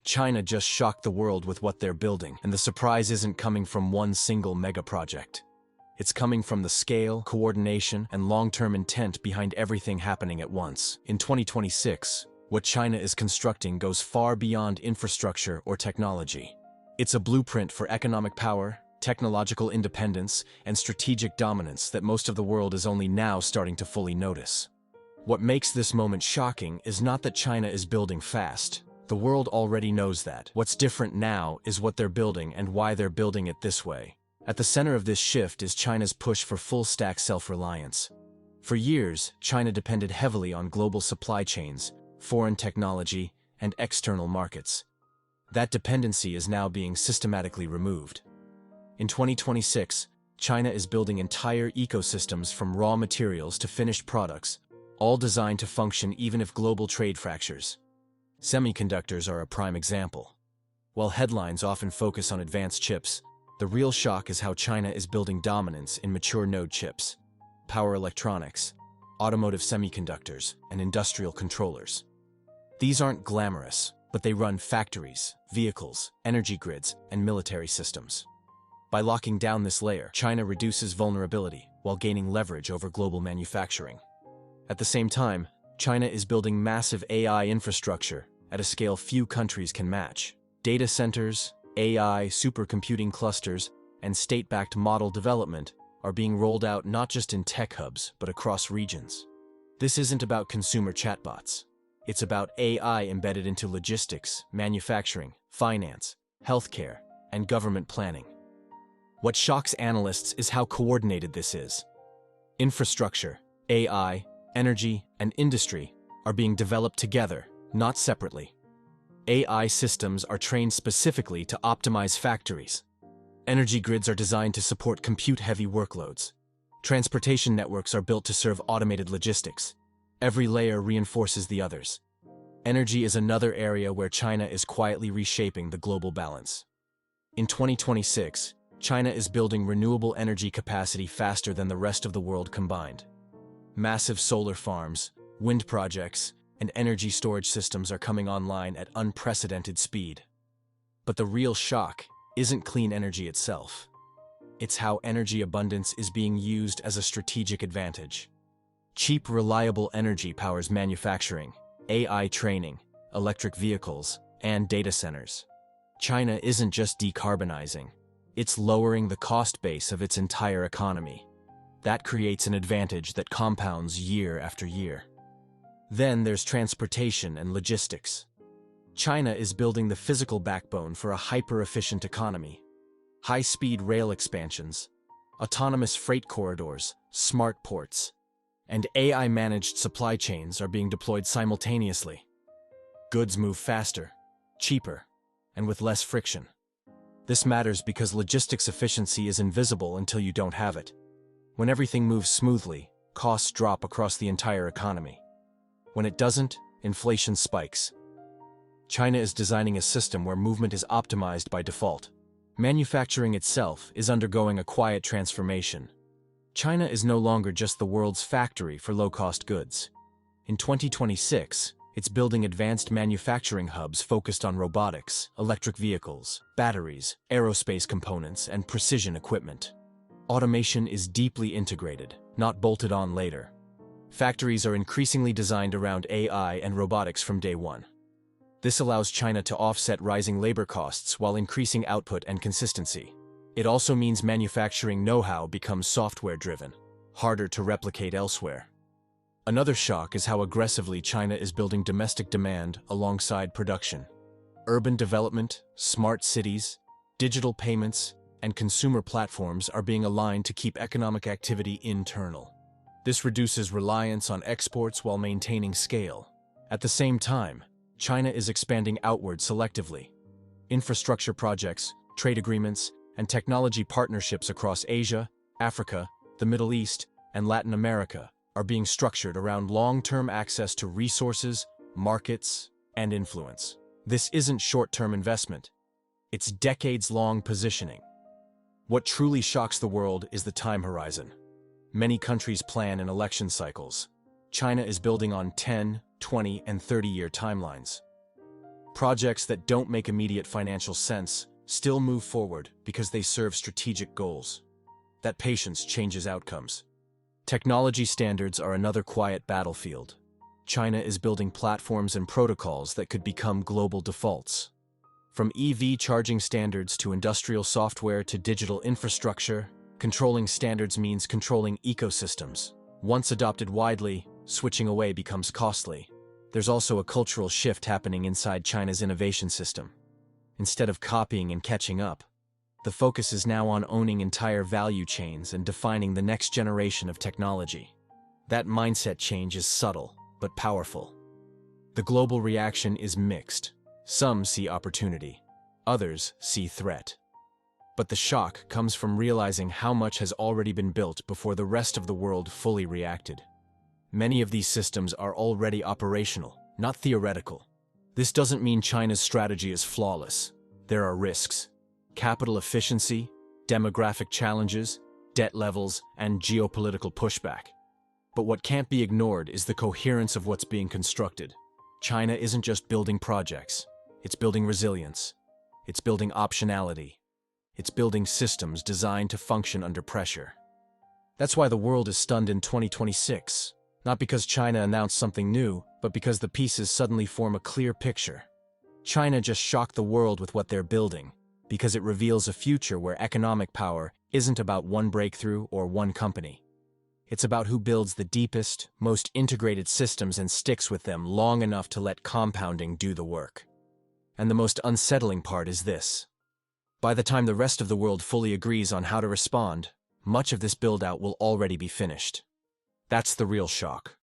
China just shocked the world with what they're building, and the surprise isn't coming from one single mega project. It's coming from the scale, coordination, and long-term intent behind everything happening at once. In 2026, what China is constructing goes far beyond infrastructure or technology. It's a blueprint for economic power, technological independence, and strategic dominance that most of the world is only now starting to fully notice. What makes this moment shocking is not that China is building fast. The world already knows that. What's different now is what they're building and why they're building it this way. At the center of this shift is China's push for full-stack self-reliance. For years, China depended heavily on global supply chains, foreign technology, and external markets. That dependency is now being systematically removed. In 2026, China is building entire ecosystems from raw materials to finished products, all designed to function even if global trade fractures. Semiconductors are a prime example. While headlines often focus on advanced chips, the real shock is how China is building dominance in mature node chips, power electronics, automotive semiconductors, and industrial controllers. These aren't glamorous, but they run factories, vehicles, energy grids, and military systems. By locking down this layer, China reduces vulnerability while gaining leverage over global manufacturing. At the same time, China is building massive AI infrastructure at a scale few countries can match. Data centers, AI, supercomputing clusters, and state-backed model development are being rolled out not just in tech hubs, but across regions. This isn't about consumer chatbots. It's about AI embedded into logistics, manufacturing, finance, healthcare, and government planning. What shocks analysts is how coordinated this is. Infrastructure, AI, energy, and industry are being developed together, not separately. AI systems are trained specifically to optimize factories. Energy grids are designed to support compute-heavy workloads. Transportation networks are built to serve automated logistics. Every layer reinforces the others. Energy is another area where China is quietly reshaping the global balance. In 2026, China is building renewable energy capacity faster than the rest of the world combined. Massive solar farms, wind projects, and energy storage systems are coming online at unprecedented speed. But the real shock isn't clean energy itself. It's how energy abundance is being used as a strategic advantage. Cheap, reliable energy powers manufacturing, AI training, electric vehicles, and data centers. China isn't just decarbonizing, it's lowering the cost base of its entire economy. That creates an advantage that compounds year after year. Then there's transportation and logistics. China is building the physical backbone for a hyper-efficient economy. High-speed rail expansions, autonomous freight corridors, smart ports, and AI-managed supply chains are being deployed simultaneously. Goods move faster, cheaper, and with less friction. This matters because logistics efficiency is invisible until you don't have it. When everything moves smoothly, costs drop across the entire economy. When it doesn't, inflation spikes. China is designing a system where movement is optimized by default. Manufacturing itself is undergoing a quiet transformation. China is no longer just the world's factory for low-cost goods. In 2026, it's building advanced manufacturing hubs focused on robotics, electric vehicles, batteries, aerospace components, and precision equipment. Automation is deeply integrated, not bolted on later. Factories are increasingly designed around AI and robotics from day one. This allows China to offset rising labor costs while increasing output and consistency. It also means manufacturing know-how becomes software-driven, harder to replicate elsewhere. Another shock is how aggressively China is building domestic demand alongside production. Urban development, smart cities, digital payments, and consumer platforms are being aligned to keep economic activity internal. This reduces reliance on exports while maintaining scale. At the same time, China is expanding outward selectively. Infrastructure projects, trade agreements, and technology partnerships across Asia, Africa, the Middle East, and Latin America are being structured around long-term access to resources, markets, and influence. This isn't short-term investment. It's decades-long positioning. What truly shocks the world is the time horizon. Many countries plan in election cycles. China is building on 10, 20, and 30-year timelines. Projects that don't make immediate financial sense still move forward because they serve strategic goals. That patience changes outcomes. Technology standards are another quiet battlefield. China is building platforms and protocols that could become global defaults. From EV charging standards to industrial software to digital infrastructure, controlling standards means controlling ecosystems. Once adopted widely, switching away becomes costly. There's also a cultural shift happening inside China's innovation system. Instead of copying and catching up, the focus is now on owning entire value chains and defining the next generation of technology. That mindset change is subtle, but powerful. The global reaction is mixed. Some see opportunity, others see threat. But the shock comes from realizing how much has already been built before the rest of the world fully reacted. Many of these systems are already operational, not theoretical. This doesn't mean China's strategy is flawless. There are risks: capital efficiency, demographic challenges, debt levels, and geopolitical pushback. But what can't be ignored is the coherence of what's being constructed. China isn't just building projects. It's building resilience. It's building optionality. It's building systems designed to function under pressure. That's why the world is stunned in 2026. Not because China announced something new, but because the pieces suddenly form a clear picture. China just shocked the world with what they're building, because it reveals a future where economic power isn't about one breakthrough or one company. It's about who builds the deepest, most integrated systems and sticks with them long enough to let compounding do the work. And the most unsettling part is this: by the time the rest of the world fully agrees on how to respond, much of this build-out will already be finished. That's the real shock.